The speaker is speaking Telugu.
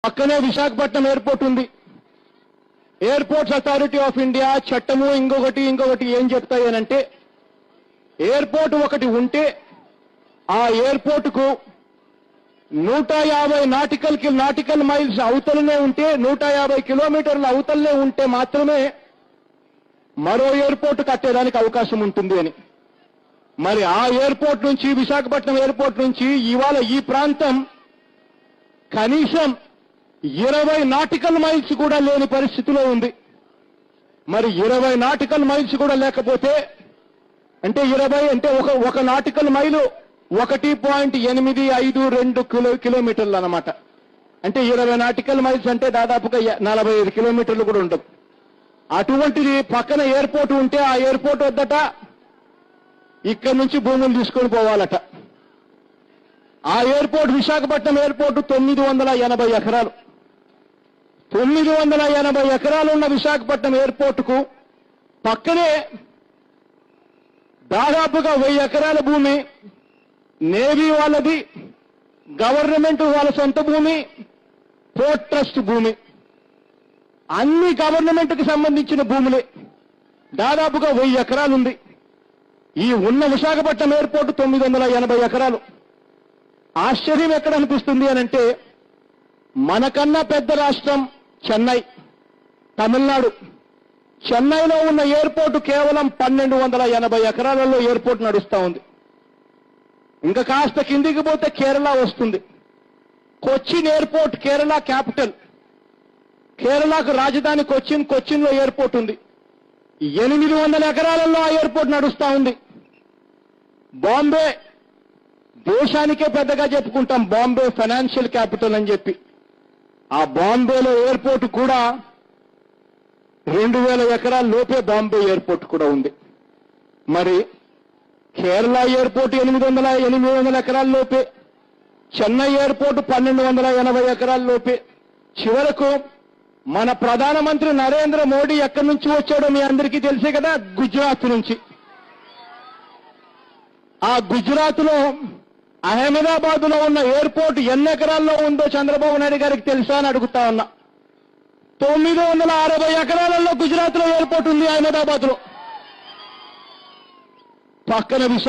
పక్కనే విశాఖపట్నం ఎయిర్పోర్ట్ ఉంది. ఎయిర్పోర్ట్స్ అథారిటీ ఆఫ్ ఇండియా చట్టము ఇంకొకటి ఏం చెప్తాయనంటే, ఎయిర్పోర్ట్ ఒకటి ఉంటే ఆ ఎయిర్పోర్టుకు 150 నాటికల్ మైల్స్ అవతలనే ఉంటే, 150 కిలోమీటర్ల అవతలనే ఉంటే మాత్రమే మరో ఎయిర్పోర్ట్ కట్టేదానికి అవకాశం ఉంటుంది అని. మరి ఆ ఎయిర్పోర్ట్ నుంచి, విశాఖపట్నం ఎయిర్పోర్ట్ నుంచి ఇవాళ ఈ ప్రాంతం కనీసం 20 నాటికల్ మైల్స్ కూడా లేని పరిస్థితిలో ఉంది. మరి 20 నాటికల్ మైల్స్ కూడా లేకపోతే అంటే 20 అంటే ఒక నాటికల్ మైలు 1.852 కిలోమీటర్లు అన్నమాట. అంటే 20 నాటికల్ మైల్స్ అంటే దాదాపుగా 45 కిలోమీటర్లు కూడా ఉండవు. అటువంటిది పక్కన ఎయిర్పోర్ట్ ఉంటే ఆ ఎయిర్పోర్ట్ వద్దట ఇక్కడి నుంచి భూములు తీసుకొని పోవాలట. ఆ ఎయిర్పోర్ట్ విశాఖపట్నం ఎయిర్పోర్ట్ 980 ఎకరాలు. 980 ఎకరాలు ఉన్న విశాఖపట్నం ఎయిర్పోర్టుకు పక్కనే దాదాపుగా 1000 ఎకరాల భూమి నేవీ వాళ్ళది, గవర్నమెంట్ వాళ్ళ సొంత భూమి, పోర్ట్ ట్రస్ట్ భూమి, అన్ని గవర్నమెంట్కి సంబంధించిన భూములే. దాదాపుగా 1000 ఎకరాలు ఉంది. ఈ ఉన్న విశాఖపట్నం ఎయిర్పోర్ట్ 980 ఎకరాలు. ఆశ్చర్యం ఎక్కడ అనిపిస్తుంది అనంటే, మనకన్నా పెద్ద రాష్ట్రం చెన్నై, తమిళనాడు. చెన్నైలో ఉన్న ఎయిర్పోర్టు కేవలం 1280 ఎకరాలలో ఎయిర్పోర్ట్ నడుస్తా ఉంది. ఇంకా కాస్త కిందికి పోతే కేరళ వస్తుంది. కొచ్చిన్ ఎయిర్పోర్ట్, కేరళ క్యాపిటల్, కేరళకు రాజధాని కొచ్చిన్లో ఎయిర్పోర్ట్ ఉంది. 800 ఎకరాలలో ఆ ఎయిర్పోర్ట్ నడుస్తా ఉంది. బాంబే, దేశానికే పెద్దగా చెప్పుకుంటాం బాంబే ఫైనాన్షియల్ క్యాపిటల్ అని చెప్పి. ఆ బాంబేలో ఎయిర్పోర్ట్ కూడా 2000 ఎకరాల లోపే బాంబే ఎయిర్పోర్ట్ కూడా ఉంది. మరి కేరళ ఎయిర్పోర్ట్ 800 ఎకరాల లోపే, చెన్నై ఎయిర్పోర్ట్ 1280 ఎకరాల లోపే. చివరకు మన ప్రధానమంత్రి నరేంద్ర మోడీ ఎక్కడి నుంచి వచ్చాడో మీ అందరికీ తెలిసే కదా, గుజరాత్ నుంచి. ఆ గుజరాత్ లో అహ్మదాబాద్ లో ఉన్న ఎయిర్పోర్ట్ ఎన్ని ఎకరాల్లో ఉందో చంద్రబాబు నాయుడు గారికి తెలుసా అని అడుగుతా ఉన్నా. 960 ఎకరాలలో గుజరాత్ లో ఎయిర్పోర్ట్ ఉంది, అహ్మదాబాద్ లో. పక్కన విశాఖ